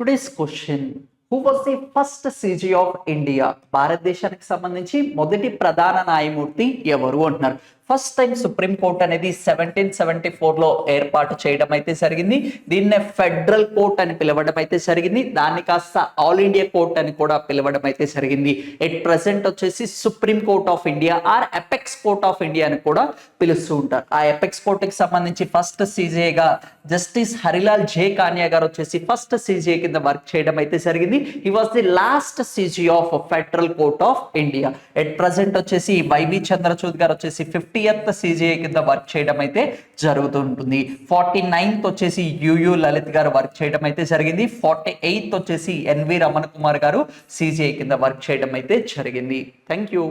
Today's question, who was the first CG of India? భారతదేశానికి సంబంధించి మొదటి ప్రధాన న్యాయమూర్తి ఎవరు అంటున్నారు. ఫస్ట్ టైం సుప్రీం కోర్ట్ అనేది 1774లో ఏర్పాటు చేయడం అయితే జరిగింది. దీన్నే ఫెడరల్ కోర్ట్ అని పిలవడం అయితే జరిగింది. దాన్ని కాస్త ఆల్ ఇండియా కోర్ట్ అని కూడా పిలవడం అయితే జరిగింది. ఎట్ ప్రెసెంట్ వచ్చేసి supreme court of India or apex court of India అని కూడా పిలుస్తూ ఉంటారు. ఆ ఎపెక్స్ కోర్టుకి సంబంధించి ఫస్ట్ సీజేగా జస్టిస్ హరిలాల్ జే కాన్యా గారు వచ్చేసి ఫస్ట్ సీజే కింద వర్క్ చేయడం అయితే జరిగింది. He was the last CJ of federal court of India. At present వచ్చేసి వైవి చంద్రచూడ్ గారు వచ్చేసి 50th సీజీఐ కింద వర్క్ చేయడం అయితే జరుగుతుంటుంది. 49th వచ్చేసి యుయు లలిత్ గారు వర్క్ చేయడం అయితే జరిగింది. 48th వచ్చేసి ఎన్వి రమణ కుమార్ గారు సీజీఐ కింద వర్క్ చేయడం అయితే జరిగింది. Thank you.